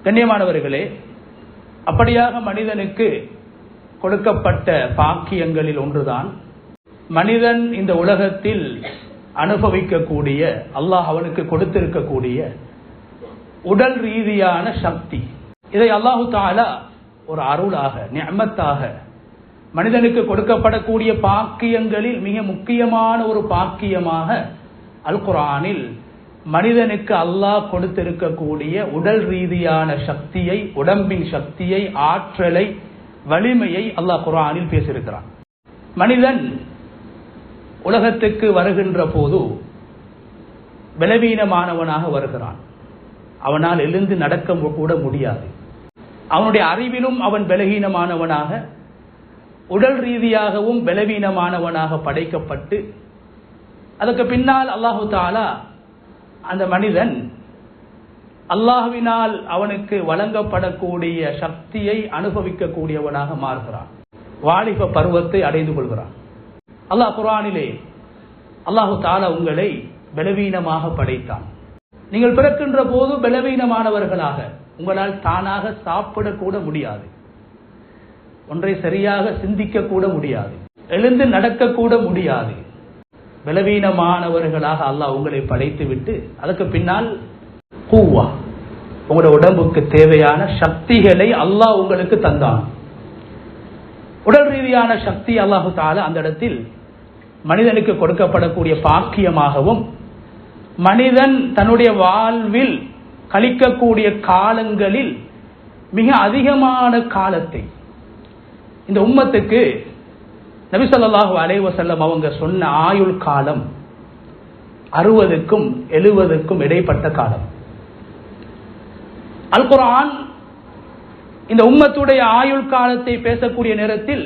கண்ணியமானவர்களே, அப்படியாக மனிதனுக்கு கொடுக்கப்பட்ட பாக்கியங்களில் ஒன்றுதான் மனிதன் இந்த உலகத்தில் அனுபவிக்கக்கூடிய, அல்லாஹ் அவனுக்கு கொடுத்திருக்கக்கூடிய உடல் ரீதியான சக்தி. இதை அல்லாஹு தஆலா ஒரு அருளாக, நிஅமத்தாக, மனிதனுக்கு கொடுக்கப்படக்கூடிய பாக்கியங்களில் மிக முக்கியமான ஒரு பாக்கியமாக அல் குர்ஆனில் மனிதனுக்கு அல்லாஹ் கொடுத்திருக்கக்கூடிய உடல் ரீதியான சக்தியை, உடம்பின் சக்தியை, ஆற்றலை, வலிமையை அல்லாஹ் குர்ஆனில் பேசியிருக்கிறான். மனிதன் உலகத்துக்கு வருகின்ற போது பலவீனமானவனாக வருகிறான். அவனால் எழுந்து நடக்க கூட முடியாது. அவனுடைய அறிவிலும் அவன் பலவீனமானவனாக, உடல் ரீதியாகவும் பலவீனமானவனாக படைக்கப்பட்டு, அதற்கு பின்னால் அல்லாஹு தஆலா அந்த மனிதன் அல்லாஹ்வினால் அவனுக்கு வழங்கப்படக்கூடிய சக்தியை அனுபவிக்கக்கூடியவனாக மாறுகிறான். வாலிப பருவத்தை அடைந்து கொள்கிறான். அல்லாஹ் குர்ஆனிலே அல்லாஹு தஆலா உங்களை பலவீனமாக படைத்தான். நீங்கள் பிறக்கின்ற போது பலவீனமானவர்களாக, உங்களால் தானாக சாப்பிடக்கூட முடியாது, ஒன்றை சரியாக சிந்திக்க கூட முடியாது, எழுந்து நடக்கக்கூட முடியாது. பலவீனமானவர்களாக அல்லாஹ் உங்களை படைத்து விட்டு அதற்கு பின்னால் கூவா, உங்களுடைய உடம்புக்கு தேவையான சக்திகளை அல்லாஹ் உங்களுக்கு தந்தான். உடல் ரீதியான சக்தி அல்லாஹு தஆலா அந்த இடத்தில் மனிதனுக்கு கொடுக்கப்படக்கூடிய பாக்கியமாகவும், மனிதன் தன்னுடைய வாழ்வில் கழிக்கக்கூடிய காலங்களில் மிக அதிகமான காலத்தை இந்த உம்மத்துக்கு நபி ஸல்லல்லாஹு அலைஹி வஸல்லம் அவங்க சொன்ன ஆயுள் காலம் 60க்கும் 70க்கும் இடைப்பட்ட காலம். அல் குர்ஆன் இந்த உம்மத்துடைய ஆயுள் காலத்தை பேசக்கூடிய நேரத்தில்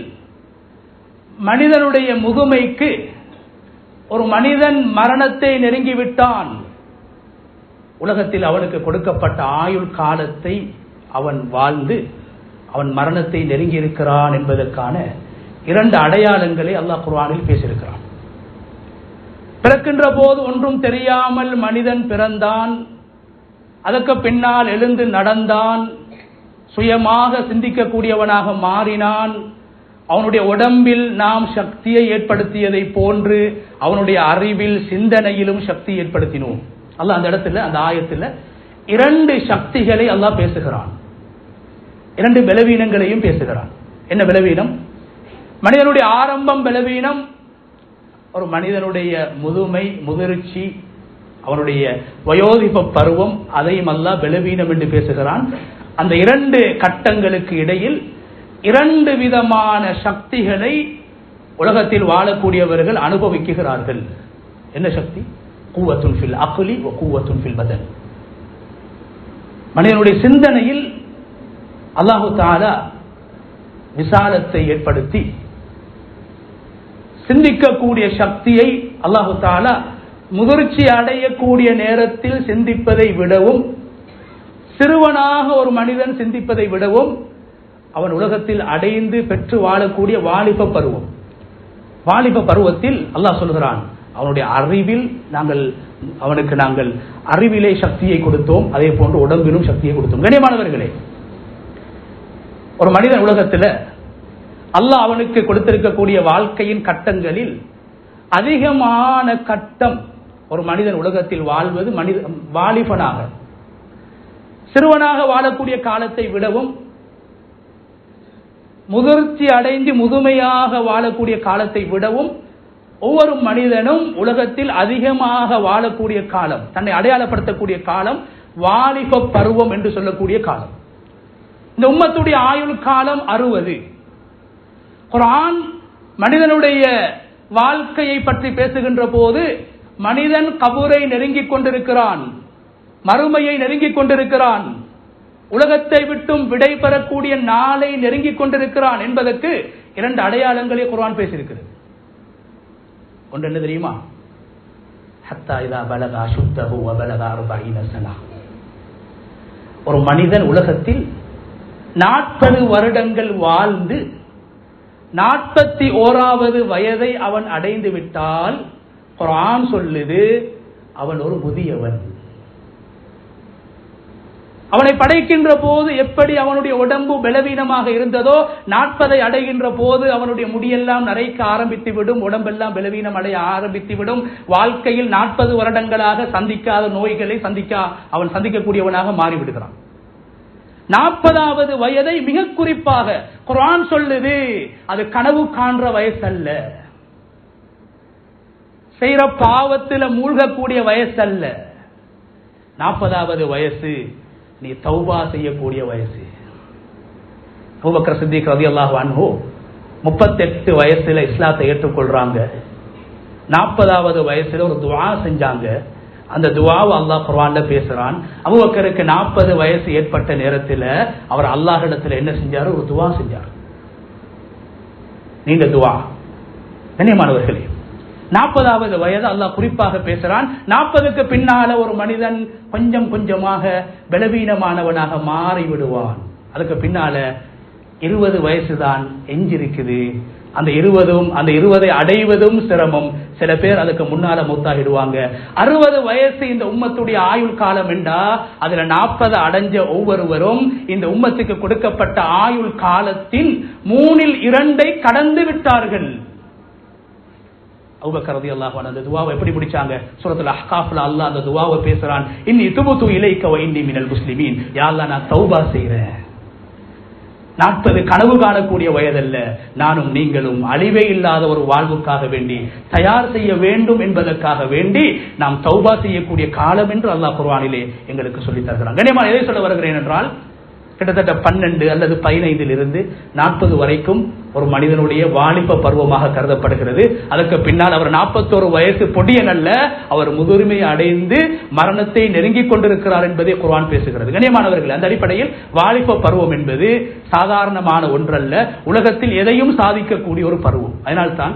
மனிதனுடைய முதுமைக்கு, ஒரு மனிதன் மரணத்தை நெருங்கிவிட்டான், உலகத்தில் அவனுக்கு கொடுக்கப்பட்ட ஆயுள் காலத்தை அவன் வாழ்ந்து அவன் மரணத்தை நெருங்கி இருக்கிறான் என்பதற்கான 2 அடையாளங்களை அல்லாஹ் குர்ஆனில் பேசியிருக்கிறான். பிறக்கின்ற போது ஒன்றும் தெரியாமல் மனிதன் பிறந்தான். அதற்கு பின்னால் எழுந்து நடந்தான், சுயமாக சிந்திக்கக்கூடியவனாக மாறினான். அவனுடைய உடம்பில் நாம் சக்தியை ஏற்படுத்தியதை போன்று அவனுடைய அறிவில், சிந்தனையிலும் சக்தி ஏற்படுத்தினோம். அல்லாஹ் அந்த இடத்துல, அந்த ஆயத்தில் 2 சக்திகளை அல்லாஹ் பேசுகிறான். 2 பலவீனங்களையும் பேசுகிறான். என்ன பலவீனம்? மனிதனுடைய ஆரம்பம் பலவீனம். ஒரு மனிதனுடைய முதுமை, முதிர்ச்சி, அவனுடைய வயோதிப பருவம், அதையும் அல்லாஹ் பலவீனம் என்று பேசுகிறான். அந்த 2 கட்டங்களுக்கு இடையில் 2 விதமான சக்திகளை உலகத்தில் வாழக்கூடியவர்கள் அனுபவிக்கிறார்கள். என்ன சக்தி? குவத்துன் ஃபில் அக்லி வ குவத்துன் ஃபில் பதன். மனிதனுடைய சிந்தனையில் அல்லாஹு தஆலா விசாலத்தை ஏற்படுத்தி சிந்திக்கக்கூடிய சக்தியை அல்லாஹு தஆலா முதிர்ச்சி அடையக்கூடிய நேரத்தில் சிந்திப்பதை விடவும், சிறுவனாக ஒரு மனிதன் சிந்திப்பதை விடவும், அவன் உலகத்தில் அடைந்து பெற்று வாழக்கூடிய வாலிப பருவம், வாலிப பருவத்தில் அல்லாஹ் சொல்கிறான், அவனுடைய அறிவில் அவனுக்கு நாங்கள் அறிவிலே சக்தியை கொடுத்தோம், அதே போன்று உடம்பிலும் சக்தியை கொடுத்தோம். கண்ணியமானவர்களே, ஒரு மனிதன் உலகத்தில் அல்லாஹ் அவனுக்கு கொடுத்திருக்கக்கூடிய வாழ்க்கையின் கட்டங்களில் அதிகமான கட்டம் ஒரு மனிதன் உலகத்தில் வாழ்வது வாலிபனாக, சிறுவனாக வாழக்கூடிய காலத்தை விடவும், முதிர்ச்சி அடைந்து முதுமையாக வாழக்கூடிய காலத்தை விடவும், ஒவ்வொரு மனிதனும் உலகத்தில் அதிகமாக வாழக்கூடிய காலம், தன்னை அடையாளப்படுத்தக்கூடிய காலம் வாலிப பருவம் என்று சொல்லக்கூடிய காலம். இந்த உம்மத்துடைய ஆயுள் காலம் 60. குர்ஆன் மனிதனுடைய வாழ்க்கையை பற்றி பேசுகின்ற போது மனிதன் கபரை நெருங்கிக் கொண்டிருக்கிறான், மறுமையை நெருங்கிக் கொண்டிருக்கிறான், உலகத்தை விட்டும் விடை பெறக்கூடிய நாளை நெருங்கிக் கொண்டிருக்கிறான் என்பதற்கு 2 அடையாளங்களை குர்ஆன் பேசியிருக்கிறது. ஒன்று என்ன தெரியுமா? ஹத்தா இதா பலக அஷுத்தஹு வ பலக 40 சனா. ஒரு மனிதன் உலகத்தில் 40 வருடங்கள் வாழ்ந்து 41வது வயதை அவன் அடைந்து விட்டால் குர்ஆன் சொல்லுது அவன் ஒரு முதியவன். அவனை படைக்கின்ற போது எப்படி அவனுடைய உடம்பு பலவீனமாக இருந்ததோ 40 அடைகின்ற போது அவனுடைய முடியெல்லாம் நரைக்க ஆரம்பித்து விடும், உடம்பெல்லாம் பலவீனம் அடைய ஆரம்பித்து விடும். வாழ்க்கையில் 40 வருடங்களாக சந்திக்காத நோய்களை அவன் சந்திக்கக்கூடியவனாக மாறிவிடுகிறான். 40வது வயதை மிக குறிப்பாக குர்ஆன் சொல்லுது, அது கனவு காண்ற வயசு அல்ல, செய்யற பாவத்தில் மூழ்கக்கூடிய வயசு அல்ல. 40வது வயசு நீ தௌபா செய்யக்கூடிய வயசு. அபூபக்கர் சித்திக் ரலியல்லாஹு அன்ஹு 38 வயசுல இஸ்லாத்தை ஏற்றுக்கொள்றாங்க. 40வது வயசுல ஒரு துஆ செஞ்சாங்க. அந்த துஆவை அல்லாஹ் குர்ஆன்ல பேசுறான். அபூபக்கருக்கு 40 வயசு ஏற்பட்ட நேரத்தில் அவர் அல்லாஹ்விடத்தில் என்ன செஞ்சாரு? ஒரு துஆ செஞ்சார். நீண்ட துஆ. கண்ணியமானவர்களே, 40வது வயது அல்லாஹ் குறிப்பாக பேசுறான். 40க்கு பின்னால ஒரு மனிதன் கொஞ்சம் கொஞ்சமாக பலவீனமானவனாக மாறி விடுவான். அதுக்கு பின்னால 20 வயசுதான் எஞ்சிருக்குது. அந்த 20 அடைவதும் சிரமம். சில பேர் அதுக்கு முன்னால மௌத்தாகிடுவாங்க. 60 வயசு இந்த உம்மத்துடைய ஆயுள் காலம் என்றா அதுல 40 அடைஞ்ச ஒவ்வொருவரும் இந்த உம்மத்துக்கு கொடுக்கப்பட்ட ஆயுள் காலத்தின் 3/2 கடந்து விட்டார்கள். அபூபக்கர் ரலியல்லாஹு அன்ஹு அந்த துஆவை எப்படி முடிச்சாங்க? சூரத்துல் அஹ்காஃப்ல அல்லாஹ் அந்த துஆவை பேசுறான். இன்னி துபுது இலைக்க வ இன்னி மினல் முஸ்லிமீன். யா அல்லாஹ், நான் தௌபா செய்றேன். 40 கனவு காணக்கூடிய வயதல்ல, நானும் நீங்களும் அழிவே இல்லாத ஒரு வாழ்வுக்காக வேண்டி தயார் செய்ய வேண்டும் என்பதற்காக வேண்டி நாம் தௌபா செய்யக்கூடிய காலம் என்று அல்லாஹ் குர்ஆனிலே எங்களுக்கு சொல்லி தருகிறான். கண்ணியமான, எதை சொல்ல வருகிறேன் என்றால், கிட்டத்தட்ட 12 அல்லது 15 40 வரைக்கும் ஒரு மனிதனுடைய வாலிப பருவமாக கருதப்படுகிறது. அதற்கு பின்னால் அவர் 41 வயசு பொடியன் அல்ல, அவர் முதுரிமை அடைந்து மரணத்தை நெருங்கிக் கொண்டிருக்கிறார் என்பதை குர்ஆன் பேசுகிறது. கண்ணியமானவர்கள், அந்த அடிப்படையில் வாலிப பருவம் என்பது சாதாரணமான ஒன்றல்ல, உலகத்தில் எதையும் சாதிக்கக்கூடிய ஒரு பருவம். அதனால்தான்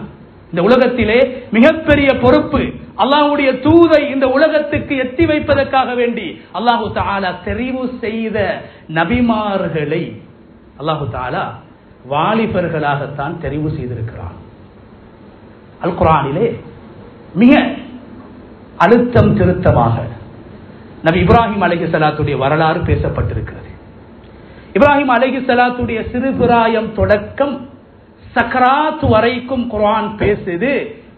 இந்த உலகத்திலே மிகப்பெரிய பொறுப்பு அல்லாஹ்வுடைய தூதை இந்த உலகத்துக்கு எத்தி வைப்பதற்காக வேண்டி அல்லாஹு தஆலா தெரிவு செய்த நபிமார்களை அல்லாஹு தஆலா வாலிபர்களாகத்தான் தெரிவு செய்திருக்கிறார். அல் குர்ஆனிலே மிக அழுத்தம் திருத்தமாக நபி இப்ராஹிம் அலைஹிஸ்ஸலாத்துடைய வரலாறு பேசப்பட்டிருக்கிறது. இப்ராஹிம் அலைஹிஸ்ஸலாத்துடைய சிறுபிராயம் தொடக்கம் சக்கராத் வரைக்கும் குர்ஆன்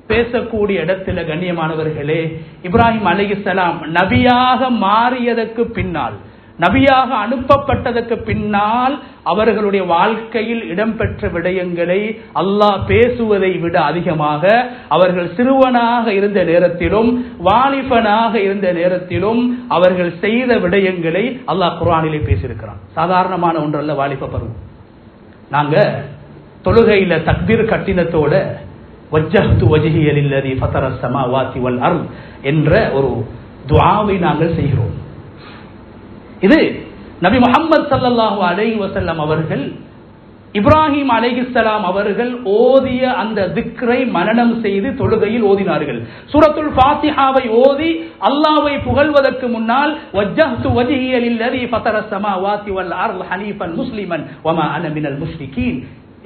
பேசக்கூடிய இடத்துல கண்ணியமானவர்களே, இப்ராஹிம் அலைஹிஸ்ஸலாம் நபியாக மாறியதற்கு பின்னால், நபியாக அனுப்பப்பட்டதற்கு பின்னால் அவர்களுடைய வாழ்க்கையில் இடம்பெற்ற விடயங்களை அல்லாஹ் பேசுவதை விட அதிகமாக அவர்கள் சிறுவனாக இருந்த நேரத்திலும் வாலிபனாக இருந்த நேரத்திலும் அவர்கள் செய்த விடயங்களை அல்லாஹ் குர்ஆனிலே பேசியிருக்கிறான். சாதாரணமான ஒன்றல்ல வாலிப பருவம். நாங்க தொழுகையில தக்பீர் கட்டினத்தோட வஜ்ஜஹ்து வஜ்ஹிய லில்லதி ஃபதரஸ் ஸமாவாதி வல் அர்த் என்ற ஒரு துஆவை நாங்கள் செய்கிறோம். இது நபி முஹம்மது ஸல்லல்லாஹு அலைஹி வஸல்லம் அவர்கள் இப்ராஹிம் அலைஹிஸ்ஸலாம் அவர்கள் ஓதிய அந்த திக்ரை மனனம் செய்து தொழுகையில் ஓதினார்கள். சூரத்துல் ஃபாத்திஹாவை ஓதி அல்லாஹ்வை புகழ்வதற்கு முன்னால் வஜ்ஜஹ்து வஜ்ஹிய லில்லதி ஃபதரஸ் ஸமாவாதி வல் அர்த் ஹனீஃபன் முஸ்லிமன் வமா அன மினல் முஷ்ரிகீன்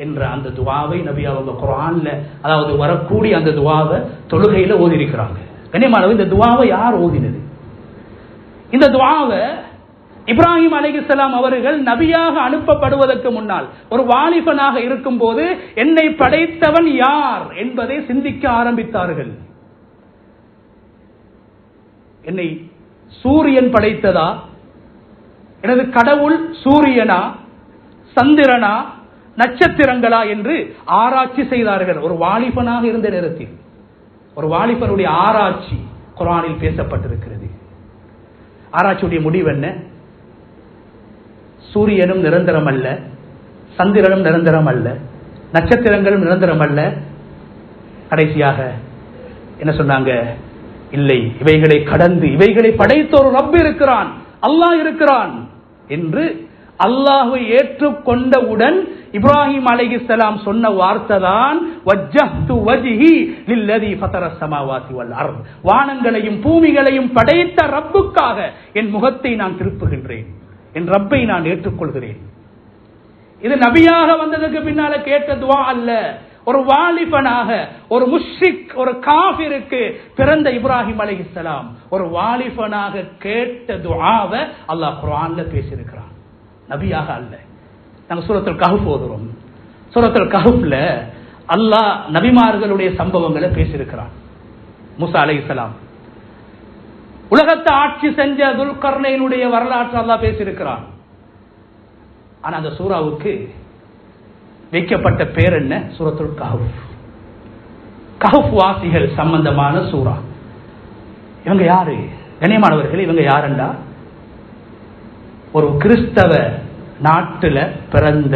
என்ற அந்த துஆவை நபி அவங்க குர்ஆன்ல, அதாவது வரக்கூடிய அந்த துஆவை தொழுகையில ஓதி இருக்கிறாங்க. கண்ணியமானவர்களே, இந்த துஆவை யார் ஓதினது? இந்த துஆவை இப்ராஹிம் அலைஹிஸ்ஸலாம் அவர்கள் நபியாக அனுப்பப்படுவதற்கு முன்னால் ஒரு வாலிபனாக இருக்கும் போது என்னை படைத்தவன் யார் என்பதை சிந்திக்க ஆரம்பித்தார்கள். என்னை சூரியன் படைத்ததா, எனது கடவுள் சூரியனா, சந்திரனா, நட்சத்திரங்களா என்று ஆராய்ச்சி செய்தார்கள். ஒரு வாலிபனாக இருந்த நேரத்தில் ஒரு வாலிபனுடைய ஆராய்ச்சி குர்ஆனில் பேசப்பட்டிருக்கிறது. ஆராய்ச்சியுடைய முடிவு என்ன? சூரியனும் நிரந்தரம் அல்ல, சந்திரனும் நிரந்தரம் அல்ல, நட்சத்திரங்களும் நிரந்தரம் அல்ல. கடைசியாக என்ன சொன்னாங்க? இல்லை, இவைகளை கடந்து இவைகளை படைத்த ஒரு ரப் இருக்கிறான், அல்லாஹ் இருக்கிறான் என்று அல்லாஹ்வை ஏற்றுக்கொண்டவுடன் இப்ராஹிம் அலைஹிஸ்ஸலாம் சொன்ன வார்த்தை தான் வஜ்ஜஹ்து வஜ்ஹி லில்லதி ஃபதரஸ் ஸமாவாதி வல் அர்த். வானங்களையும் பூமிகளையும் படைத்த ரப்புக்காக என் முகத்தை நான் திருப்புகின்றேன், என் ரப்பை நான் ஏற்றுக்கொள்கிறேன். இது நபியாக வந்ததற்கு பின்னால கேட்ட துஆ அல்ல, ஒரு வாலிபனாக ஒரு முஷ்ரிக் ஒரு காஃபிருக்கு பிறந்த இப்ராஹிம் அலைஹிஸ்ஸலாம் ஒரு வாலிபனாக கேட்ட துஆவை அல்லாஹ் குர்ஆன்ல பேசியிருக்கிறான். நபியாக அல்ல. நாங்க சூரத்துல் கஹ்ஃப் ஓதுறோம். சூரத்துல் கஹ்ஃப்ல அல்லாஹ் நபிமார்களுடைய சம்பவங்களை பேசியிருக்கிறான். மூசா அலைஹிஸ்ஸலாம், உலகத்தை ஆட்சி செஞ்ச துல்கர்னைனுடைய வரலாற்று அல்லாஹ் பேசியிருக்கிறான். ஆனா அந்த சூராவுக்கு வைக்கப்பட்ட பேர் என்ன? சூரத்துல் கஹ்ஃப். கஹ்ஃப் வாசிகள் சம்பந்தமான சூரா. இவங்க யாரு கண்ணியமானவர்கள்? இவங்க யாருண்டா ஒரு கிறிஸ்தவ நாட்டில் பிறந்த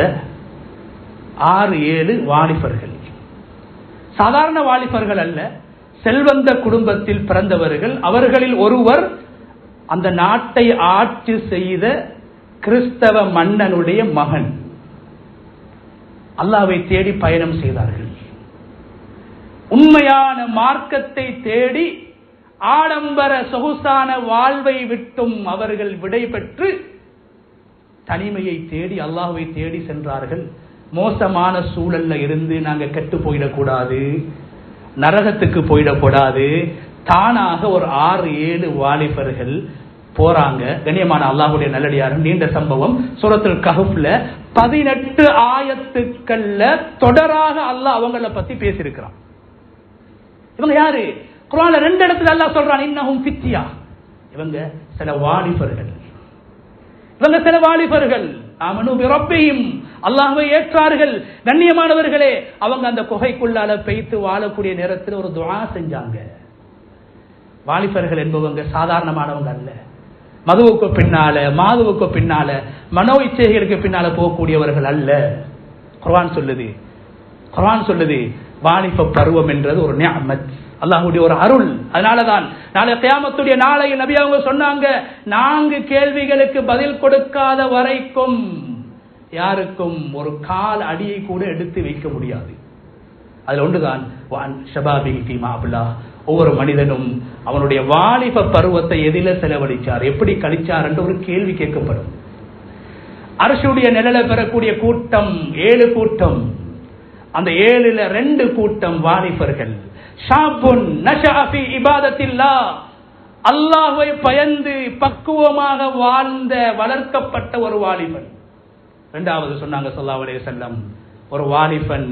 6-7 வாலிபர்கள். சாதாரண வாலிபர்கள் அல்ல, செல்வந்த குடும்பத்தில் பிறந்தவர்கள். அவர்களில் ஒருவர் அந்த நாட்டை ஆட்சி செய்த கிறிஸ்தவ மன்னனுடைய மகன். அல்லாஹ்வை தேடி பயணம் செய்தார்கள். உண்மையான மார்க்கத்தை தேடி ஆடம்பர சொகுசான வாழ்வை விட்டும் அவர்கள் விடை பெற்று தனிமையை தேடி அல்லாஹ்வை தேடி சென்றார்கள். மோசமான சூழல்ல இருந்து நாங்க கெட்டு போயிடக்கூடாது, நரகத்துக்கு போயிடக்கூடாது. தானாக ஒரு 6-7 வாலிபர்கள் போறாங்க. கண்ணியமான அல்லாஹ்வுடைய நல்லடியாரும் நீண்ட சம்பவம். சூரத்துல் கஹ்ஃப்ல 18 ஆயத்துக்கள்ல தொடராக அல்லாஹ் அவங்கள பத்தி பேசியிருக்கிறான். இவங்க யாரு? குர்ஆன்ல 2 இடத்துல அல்லாஹ் சொல்றான், இன்னஹும் ஃபித்யா. இவங்க சில வாலிபர்கள். இவங்க சில வாலிபர்கள் ஆமனு பிரப்பிஹிம், அல்லாஹ்வை ஏற்றார்கள். கண்ணியமானவர்களே, அவங்க அந்த குகைக்குள்ளால பெய்த்து வாழக்கூடிய நேரத்தில் ஒரு துஆ செஞ்சாங்க. வாலிபர்கள் என்பவங்க சாதாரணமானவங்க அல்ல. மதுவுக்கு பின்னால மாதுவுக்கு பின்னால மனோ இச்சைகளுக்கு பின்னால போகக்கூடியவர்கள் அல்ல. குர்ஆன் சொல்லுது வாலிப பருவம் என்றது ஒரு நிஅமத், அல்லாஹ்வுடைய ஒரு அருள். அதனாலதான் நாளை கியாமத்துடைய நாளையில் நபி அவங்க சொன்னாங்க, 4 கேள்விகளுக்கு பதில் கொடுக்காத வரைக்கும் யாருக்கும் ஒரு கால் அடியை கூட எடுத்து வைக்க முடியாது. அதுல ஒன்றுதான் ஒவ்வொரு மனிதனும் அவனுடைய வாலிப பருவத்தை எதில செலவழிச்சார், எப்படி கழிச்சார் என்ற ஒரு கேள்வி கேட்கப்படும். அரசுடைய நிழலை பெறக்கூடிய கூட்டம் 7 கூட்டம். அந்த 7ல 2 கூட்டம் வாலிபர்கள். ஷாபுன் நஷஅ ஃபீ இபாதத்தில்லாஹ், அல்லாஹ்வை பயந்து பக்குவமாக வாழ்ந்த வளர்க்கப்பட்ட ஒரு வாலிபன். இரண்டாவது சொன்னாங்க ஸல்லல்லாஹு அலைஹி வஸல்லம், ஒரு வாலிபன்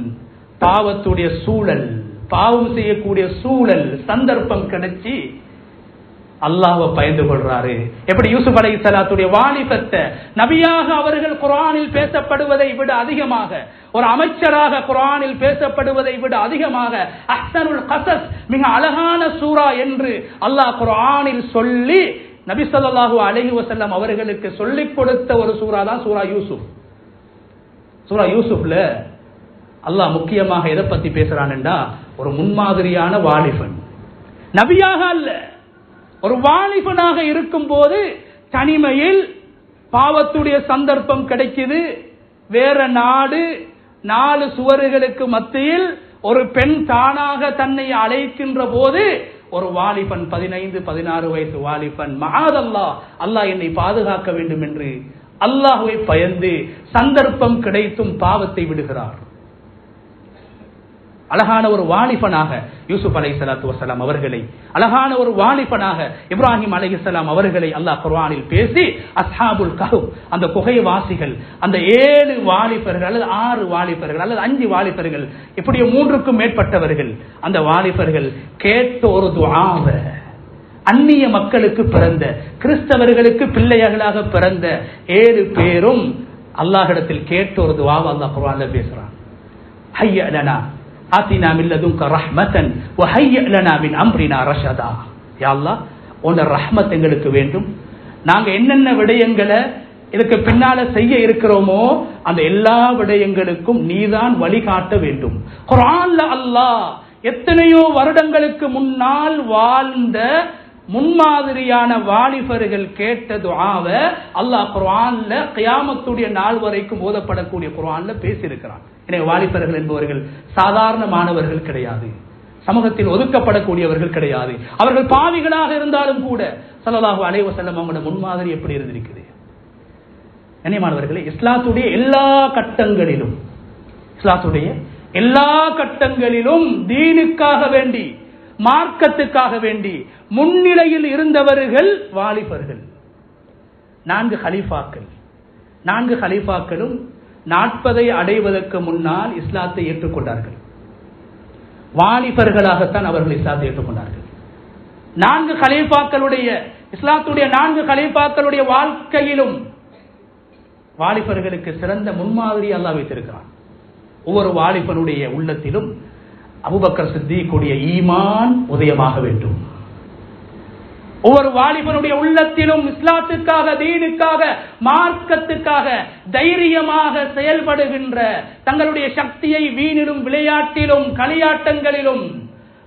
பாவத்துடைய சூழல், பாவம் செய்யக்கூடிய சூழல் சந்தர்ப்பம் கிடைச்சி அல்லாஹ்வை பயந்து கொள்றாரு. எப்படி யூசுப் அலைஹிஸ்ஸலாத்துடைய வாலிபத்தை நபியாக அவர்கள் குர்ஆனில் பேசப்படுவதை விட அதிகமாக, ஒரு அமைச்சராக குர்ஆனில் பேசப்படுவதை விட அதிகமாக அஹ்ஸனுல் கஸஸ், மிக அழகான சூரா என்று அல்லாஹ் குர்ஆனில் சொல்லி நபி ஸல்லல்லாஹு அலைஹி வஸல்லம் அவர்களுக்கு சொல்லிக் கொடுத்த ஒரு சூரா தான் சூரா யூசுப். சூரா யூசுப்ல அல்லாஹ் முக்கியமாக எதை பத்தி பேசுறான்டா, ஒரு முன்மாதிரியான வாலிபன், நபியாக அல்ல, ஒரு வாலிபனாக இருக்கும் போது தனிமையில் பாவத்துடைய சந்தர்ப்பம் கிடைக்குது, வேற நாடு, 4 சுவர்களுக்கு மத்தியில் ஒரு பெண் தானாக தன்னை அழைக்கின்ற போது ஒரு வாலிபன் 15-16 வயசு வாலிபன், மஆதல்லாஹ், அல்லாஹ் என்னை பாதுகாக்க வேண்டும் என்று அல்லாஹ்வை பயந்து சந்தர்ப்பம் கிடைத்தும் பாவத்தை விடுகிறார். அழகான ஒரு வாலிபனாக யூசுப் அலைஹிஸ்ஸலாத்து வஸலாம் அவர்களை, அழகான ஒரு வாலிபனாக இப்ராஹிம் அலைஹிஸ்ஸலாம் அவர்களை அல்லாஹ் குர்ஆனில் பேசி அஸ்ஹாபுல் கஹ்ஃப், அந்த குகை வாசிகள், அந்த 7 வாலிபர்கள் அல்லது 6 வாலிபர்கள் அல்லது 5 வாலிபர்கள், இப்படியே 3க்கும் மேற்பட்டவர்கள், அந்த வாலிபர்கள் கேட்ட ஒரு துஆவை, அந்நிய மக்களுக்கு பிறந்த, கிறிஸ்தவர்களுக்கு பிள்ளைகளாக பிறந்த 7 பேரும் அல்லாஹ்விடத்தில் கேட்ட ஒரு துஆவை அல்லாஹ் குர்ஆன்ல பேசுறான். ஹய்ய லனா ஆத்தினா மின் லதுன்க ரஹ்மத்தன் வ ஹய்ய லனா மின் அம்ரினா ரஷதா. யா அல்லாஹ், உன்னுடைய ரஹ்மத் எங்களுக்கு வேண்டும். நாங்க என்னென்ன விடயங்களை இதுக்கு பின்னால செய்ய இருக்கிறோமோ அந்த எல்லா விடயங்களுக்கும் நீதான் வழிகாட்ட வேண்டும். குர்ஆன்ல அல்லாஹ் எத்தனையோ வருடங்களுக்கு முன்னால் வாழ்ந்த முன்மாதிரியான வாலிபர்கள் கேட்ட துஆவை அல்லாஹ் குர்ஆன்ல கியாமத்துடைய நாள் வரைக்கும் ஓதப்படக்கூடிய குர்ஆன்ல பேசியிருக்கிறான். எனவே வாலிபர்கள் என்பவர்கள் சாதாரணமானவர்கள் கிடையாது, சமூகத்தில் ஒதுக்கப்படக்கூடியவர்கள் கிடையாது. அவர்கள் பாவிகளாக இருந்தாலும் கூட ஸல்லல்லாஹு அலைஹி வஸல்லம் அவங்களோட முன்மாதிரி எப்படி இருந்திருக்குது? கண்ணியமானவர்களே, இஸ்லாத்துடைய எல்லா கட்டங்களிலும், இஸ்லாத்துடைய எல்லா கட்டங்களிலும் தீனுக்காக வேண்டி, மார்க்கத்துக்காக வேண்டி முன்னிலையில் இருந்தவர்கள் வாலிபர்கள். 4 கலீஃபாக்கள், 4 கலீஃபாக்களும் 40 அடைவதற்கு முன்னால் இஸ்லாத்தை ஏற்றுக்கொண்டார்கள். வாலிபர்களாகத்தான் அவர்கள் இஸ்லாத்தை ஏற்றுக்கொண்டார்கள். 4 கலீஃபாக்களுடைய, இஸ்லாத்துடைய 4 கலீஃபாக்களுடைய வாழ்க்கையிலும் வாலிபர்களுக்கு சிறந்த முன்மாதிரி அல்லாஹ் வைத்திருக்கிறான். ஒவ்வொரு வாலிபனுடைய உள்ளத்திலும் அபூபக்கர் சித்தீக்குடைய ஈமான் உதயமாக வேண்டும். ஒவ்வொரு வாலிபனுடைய உள்ளத்திலும் இஸ்லாத்துக்காக, தீனுக்காக, மார்க்கத்துக்காக தைரியமாக செயல்படுகின்ற, தங்களுடைய சக்தியை வீணிலும் விளையாட்டிலும் களியாட்டங்களிலும்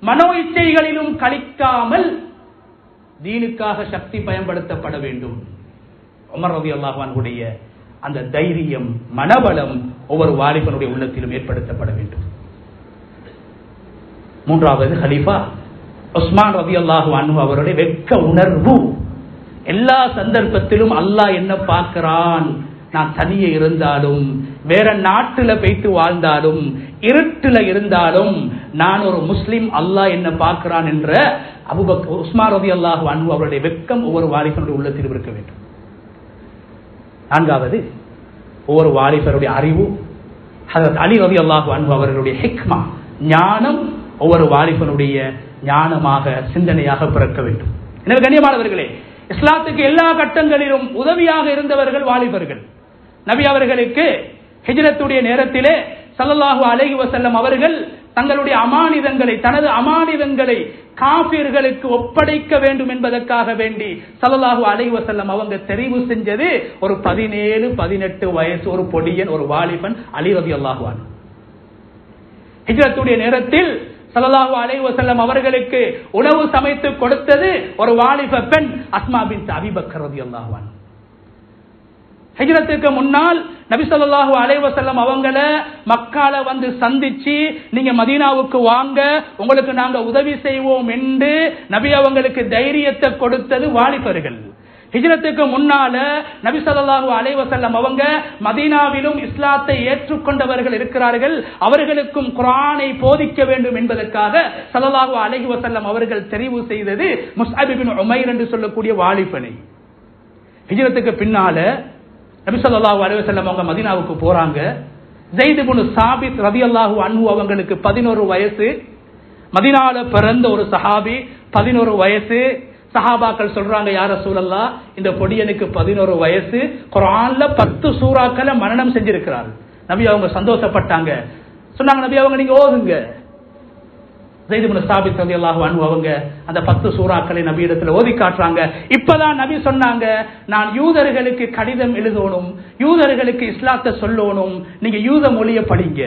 மனோ இச்சைகளிலும் கழிக்காமல் தீனுக்காக சக்தி பயன்படுத்தப்பட வேண்டும். உமர் ரலியல்லாஹு அன்ஹுடைய அந்த தைரியம், மனபலம் ஒவ்வொரு வாலிபனுடைய உள்ளத்திலும் ஏற்படுத்தப்பட வேண்டும். 3வது கலீஃபா உஸ்மான் ரலியல்லாஹு அன்ஹு அவருடைய வெட்க உணர்வு. எல்லா சந்தர்ப்பத்திலும் அல்லாஹ் என்ன பார்க்கிறான், நான் தனியே இருந்தாலும், வேற நாட்டில் போய்த்து வாழ்ந்தாலும், இருட்டில் இருந்தாலும் நான் ஒரு முஸ்லிம், அல்லாஹ் என்ன பார்க்கிறான் என்ற அபூபக்கர் உஸ்மான் ரலியல்லாஹு அன்ஹு அவருடைய வெட்கம் ஒவ்வொரு வாலிபனுடைய உள்ளத்திலும் இருக்க வேண்டும். 4வது ஒவ்வொரு வாலிபருடைய அறிவு. ஹஜ்ரத் அலி ரலியல்லாஹு அன்ஹு அவர்களுடைய ஹிக்மா, ஞானம் ஒவ்வொரு வாலிபனுடைய ஞானமாக, சிந்தனையாக பிறக்க வேண்டும். எனவே கண்ணியமானவர்களே, இஸ்லாத்துக்கு எல்லா கட்டங்களிலும் உதவியாக இருந்தவர்கள் வாலிபர்கள். நபி அவர்களுக்கு ஹிஜ்ரத்துடைய நேரத்திலே ஸல்லல்லாஹு அலைஹி வஸல்லம் அவர்கள் தங்களுடைய அமானிதங்களை, தனது அமானிதங்களை காஃபிர்களுக்கு ஒப்படைக்க வேண்டும் என்பதற்காக வேண்டி ஸல்லல்லாஹு அலைஹி வஸல்லம் அவங்க தெரிவு செஞ்சது ஒரு 17-18 வயசு ஒரு பொடியன், ஒரு வாலிபன் அலி ரலியல்லாஹு அன்ஹு. ஹிஜ்ரத்துடைய நேரத்தில் ஸல்லல்லாஹு அலைஹி வஸல்லம் அவர்களுக்கு உணவு சமைத்து கொடுத்தது ஒரு வாலிப பெண் அஸ்மா பின்த் அபீ பக்கர் ரலியல்லாஹு அன்ஹா. ஹிஜ்ரத்துக்கு முன்னால் நபி ஸல்லல்லாஹு அலைஹி வஸல்லம் அவங்கள மக்கால வந்து சந்திச்சு, நீங்க மதீனாவுக்கு வாங்க, உங்களுக்கு நாங்க உதவி செய்வோம் என்று நபி அவங்களுக்கு தைரியத்தை கொடுத்தது வாலிபர்கள். ஹிஜ்ரத்துக்கு முன்னால நபி ஸல்லல்லாஹு அலைஹி வஸல்லம் அவங்க மதீனாவிலும் இஸ்லாத்தை ஏற்றுக்கொண்டவர்கள் இருக்கிறார்கள், அவர்களுக்கும் குர்ஆனை போதிக்க வேண்டும் என்பதற்காக ஸல்லல்லாஹு அலைஹி வஸல்லம் அவர்கள் தெரிவு செய்தது முஸ்அப் இப்னு உமைர் என்று சொல்லக்கூடிய வாலிபனை. ஹிஜ்ரத்துக்கு பின்னால நபி ஸல்லல்லாஹு அலைஹி வஸல்லம் அவங்க மதீனாவுக்கு போறாங்க. ஸைத் இப்னு சாபித் ரலியல்லாஹு அன்ஹு அவங்களுக்கு 11 வயசு. மதீனால பிறந்த ஒரு சஹாபி, 11 வயசு. சஹாபாக்கள் சொல்றாங்க, யா ரசூலல்லாஹ், இந்த பொடியனுக்கு 11 வயசு, குர்ஆன்ல 10 சூறாக்களை மனனம் செஞ்சிருக்கிறார். நபி அவங்க சந்தோஷப்பட்டாங்க. சொன்னாங்க, நபி அவங்க நீங்க ஓதுங்க. ஸைத் இப்னு சாபித் ரலியல்லாஹு அன்ஹு அவங்க அந்த 10 சூறாக்களை நபி இடத்துல ஓதி காட்டுறாங்க. இப்பதான் நபி சொன்னாங்க, நான் யூதர்களுக்கு கடிதம் எழுதணும், யூதர்களுக்கு இஸ்லாத்தை சொல்லணும், நீங்க யூத மொழியை படிங்க.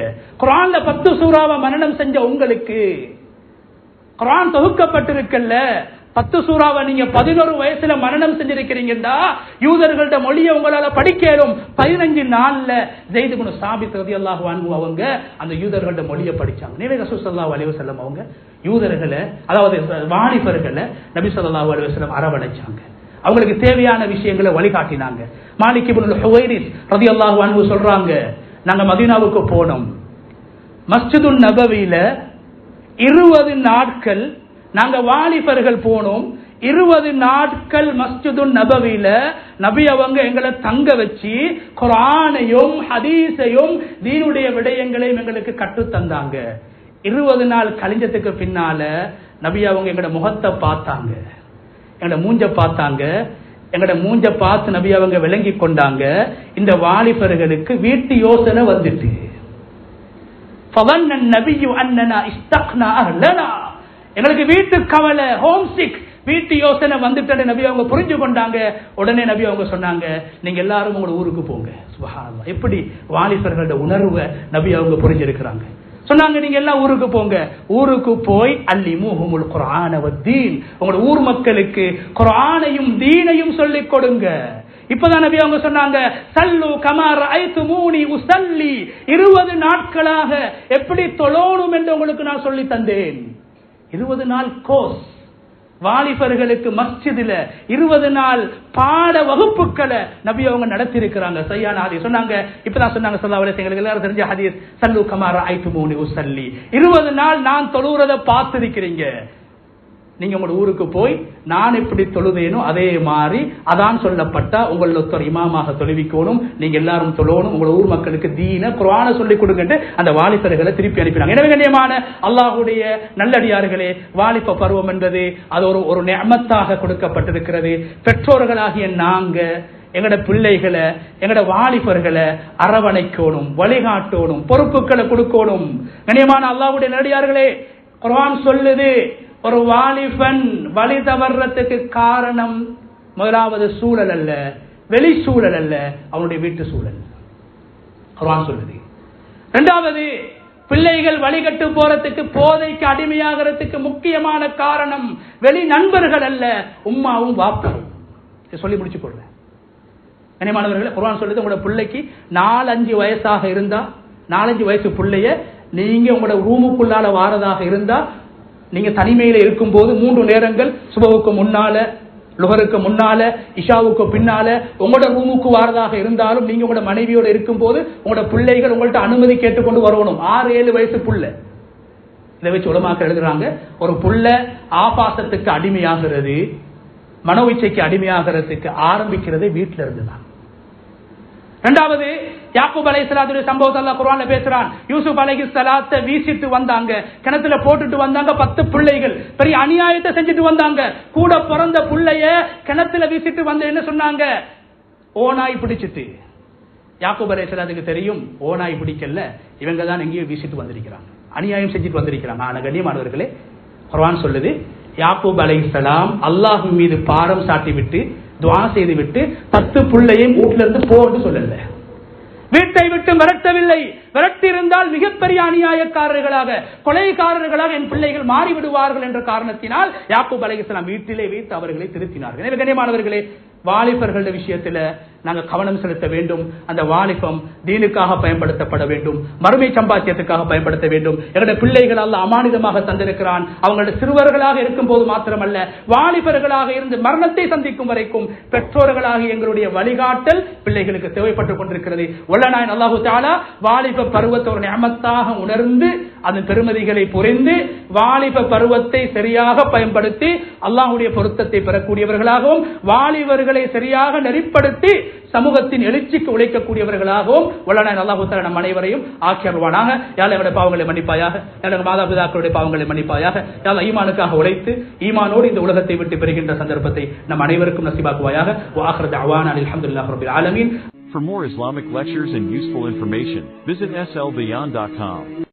குர்ஆன்ல 10 சூறாவை மனனம் செஞ்ச உங்களுக்கு, குர்ஆன் தொகுக்கப்பட்டிருக்கல்ல, 10 சூறாவை நீங்க 11 வயசுல மனனம் செஞ்சிருக்கிறீங்கடா, யூதர்களோட மொழியை உங்களால படிக்கலும். 15 நாள்ல ஸைத் இப்னு சாபித் ரலியல்லாஹு அன்ஹு அவங்க அந்த யூதர்களோட மொழியை படிச்சாங்க. நபி ரசூல் ஸல்லல்லாஹு அலைஹி வஸல்லம் அவங்க யூதர்களை, அதாவது வாலிபர்களை நபி ஸல்லல்லாஹு அலைஹி வஸல்லம் அரவணைச்சாங்க. அவங்களுக்கு தேவையான விஷயங்களை வழிகாட்டினாங்க. மாலிக் இப்னு ஹுவைரிஸ் ரலியல்லாஹு அன்ஹு சொல்றாங்க, நாங்க மதீனாவுக்கு போனோம். மஸ்ஜிதுன் நபவியில 20 நாட்கள் நாங்க வாலிபர்கள் போனோம். 20 நாட்கள் மஸ்ஜிதுன் நபவியில நபி அவங்க எங்களை தங்க வச்சு குர்ஆனையும் ஹதீஸையும் தீனுடைய விடயங்களையும் எங்களுக்கு கற்று தந்தாங்க. 20 நாள் கழிஞ்சதுக்கு பின்னால நபி அவங்க எங்களோட முகத்தை பார்த்தாங்க, எங்களோட மூஞ்ச பார்த்தாங்க. எங்களோட மூஞ்ச பார்த்து நபி அவங்க விளங்கி கொண்டாங்க, இந்த வாலிபர்களுக்கு வீட்டு யோசனை வந்துட்டு. ஃபவன்னன் நபியு அன்னனா இஸ்தக்னா அஹ்லனா, எங்களுக்கு வீட்டு கவலை, ஹோம் சிக், வீட்டு யோசனை வந்துட்டு நபி அவங்க புரிஞ்சு கொண்டாங்க. உடனே நபி அவங்க சொன்னாங்க, நீங்க எல்லாரும் உங்களோட ஊருக்கு போங்க. சுப்ஹானல்லாஹ், எப்படி வாலிபர்களோட உணர்வை நபி அவங்க புரிஞ்சிருக்கிறாங்க. சொன்னாங்க, நீங்க எல்லாம் ஊருக்கு போங்க. ஊருக்கு போய் அல்லிமுஹுமுல் குர்ஆன வத்தீன், உங்களோட ஊர் மக்களுக்கு குர்ஆனையும் தீனையும் சொல்லிக் கொடுங்க. இப்பதான் நபி அவங்க சொன்னாங்க, சல்லு கமா ரஅய்துமூனி உஸல்லி, 20 நாட்களாக எப்படி தொழணும் என்று உங்களுக்கு நான் சொல்லி தந்தேன். 20 நாள் கோர்ஸ், வாலிபர்களுக்கு மஸ்ஜிதுல 20 நாள் பாட வகுப்புகளை நபி அவங்க நடத்தி இருக்கிறாங்க. சையான ஹதீஸ் சொன்னாங்க. இப்பதான் சொன்னாங்க ஸல்லல்லாஹு அலைஹி வஸல்லம், எல்லாரும் தெரிஞ்ச ஹதீஸ், சல்லு கமா ரஅய்துமூனி உஸல்லி. 20 நாள் நான் தொழுறத பார்த்திருக்கிறீங்க. நீங்க உங்க ஊருக்கு போய் நான் எப்படி தொழுதேனோ அதே மாதிரி அதான் சொல்லப்பட்டா உங்கள ஒருத்தர் இமாமாக தொழுவிக்கணும், நீங்க எல்லாரும் தொழணும், உங்களோட ஊர் மக்களுக்கு தீன குர்ஆனை சொல்லிக் கொடுங்கன்னு அந்த வாலிபர்களை திருப்பி அனுப்பினாங்க. எனவே கண்ணியமான அல்லாஹ்வுடைய நல்லடியார்களே, வாலிப பருவம் என்பது அது ஒரு நிஅமத்தாக கொடுக்கப்பட்டிருக்கிறது. பெற்றோர்களாகிய நாங்க எங்கட பிள்ளைகளை, எங்கட வாலிபர்களை அரவணைக்கணும், வழிகாட்டணும், பொறுப்புகளை கொடுக்கணும். கண்ணியமான அல்லாஹ்வுடைய நல்லடியார்களே, குர்ஆன் சொல்லுது, ஒரு வாலிபன் வழி தவறதுக்கு காரணம் முதலாவது சூழல் அல்ல, வெளி சூழல் அல்ல, அவனுடைய வீட்டு சூழல். குர்ஆன் சொல்லுது. இரண்டாவது, பிள்ளைகள் வழிகட்டு போறதுக்கு, போதைக்கு அடிமையாகிறதுக்கு முக்கியமான காரணம் வெளி நண்பர்கள் அல்ல, உம்மாவும் வாப்பாவும். சொல்லி முடிச்சு போடுறேன். கண்ணியமானவர்களே, குர்ஆன் சொல்லுது, உங்களோட பிள்ளைக்கு 4-5 வயசாக இருந்தா, 4-5 வயசு பிள்ளைய நீங்க உங்களோட ரூமுக்குள்ளால வாரதாக இருந்தா, நீங்க தனிமையில இருக்கும் போது 3 நேரங்கள், சுபவுக்கு முன்னால, லுஹருக்கு முன்னால, இஷாவுக்கு பின்னால உங்களோட ரூமுக்கு வாரதாக இருந்தாலும் நீங்க உங்களோட மனைவியோட இருக்கும் போது உங்களோட பிள்ளைகள் உங்கள்ட்ட அனுமதி கேட்டுக்கொண்டு வரணும். 6-7 வயசு புள்ள. இதை வச்சு உலமாக்கள் எழுதுறாங்க, ஒரு புள்ள ஆபாசத்துக்கு அடிமையாகிறது, மனோவிச்சைக்கு அடிமையாகிறதுக்கு ஆரம்பிக்கிறது வீட்டில இருந்துதான். இரண்டாவது, யாக்கூப் அலைஹிஸ்ஸலாத்துடைய சம்பவத்தை அல்லாஹ் குர்ஆன்ல பேசுறான். யூசுப் அலைஹிஸ்ஸலாத்தை வீசிட்டு வந்தாங்க, கிணத்துல போட்டுட்டு வந்தாங்க. 10 பிள்ளைகள் பெரிய அநியாயத்தை செஞ்சுட்டு வந்தாங்க. கூட பிறந்த பிள்ளைய கிணத்துல வீசிட்டு வந்து என்ன சொன்னாங்க? ஓநாய் பிடிச்சிட்டு. யாக்கூப் அலைஹிஸ்ஸலாத்துக்கு தெரியும் ஓநாய் பிடிக்கல, இவங்க தான் எங்கேயோ வீசிட்டு வந்திருக்கிறாங்க, அநியாயம் செஞ்சுட்டு வந்திருக்கிறாங்க. ஆனா கண்ணியமானவர்களே, குர்ஆன் சொல்லுது, யாக்கூப் அலைஹிஸ்ஸலாம் அல்லாஹ்வின் மீது பாரம் சாட்டி விட்டு துஆ செய்து விட்டு 10 பிள்ளையும் வீட்டில இருந்து போன்னு சொல்லல, வீட்டை விட்டு விரட்டவில்லை. விரட்டி இருந்தால் மிகப்பெரிய அநியாயக்காரர்களாக, கொலைகாரர்களாக என் பிள்ளைகள் மாறிவிடுவார்கள் என்ற காரணத்தினால் யாக்கூப் அலைஹிஸ்ஸலாம் வீட்டிலே வைத்து அவர்களை திருத்தினார்கள். எனவே கண்ணியமானவர்களே, வாலிபர்களுடைய விஷயத்தில் நாங்கள் கவனம் செலுத்த வேண்டும். அந்த வாலிபம் தீனுக்காக பயன்படுத்தப்பட வேண்டும், மறுமை சம்பாத்தியத்துக்காக பயன்படுத்த வேண்டும். எங்களுடைய பிள்ளைகள் அல்லாஹ் அமானிதமாக தந்திருக்கிறான். அவங்களுடைய சிறுவர்களாக இருக்கும் போது மாத்திரமல்ல, வாலிபர்களாக இருந்து மரணத்தை சந்திக்கும் வரைக்கும் பெற்றோர்களாக எங்களுடைய வழிகாட்டல் பிள்ளைகளுக்கு தேவைப்பட்டுக் கொண்டிருக்கிறது. வல்லநாயன் அல்லாஹு தஆலா வாலிப பருவத்தை ஒரு நிஅமத்தாக உணர்ந்து அதன் பெருமதிகளை புரிந்து வாலிப பருவத்தை சரியாக பயன்படுத்தி அல்லாஹ்வுடைய பொருத்தத்தை பெறக்கூடியவர்களாகவும், வாலிபர்களை சரியாக நெறிப்படுத்தி சமூகத்தின் எழுச்சிக்கு உழைக்கக்கூடியவர்களாகவும் வல்லநாயன் அல்லாஹ் தஆலா நம் அனைவரையும் ஆக்கியருள்வானாக. யா அல்லாஹ் எங்களுடைய பாவங்களை மன்னிப்பாயாக, யா அல்லாஹ் மாதா பிதாக்களுடைய பாவங்களை மன்னிப்பாயாக, யா அல்லாஹ் ஈமானுக்காக உழைத்து ஈமானோடு இந்த உலகத்தை விட்டு பெறுகின்ற சந்தர்ப்பத்தை நம் அனைவருக்கும் நசீபாக்குவாயாக. வ ஆகிரு தஅவானா அல்ஹம்துலில்லாஹி ரப்பில் ஆலமீன். For more Islamic lectures and useful information, visit slbeyond.com.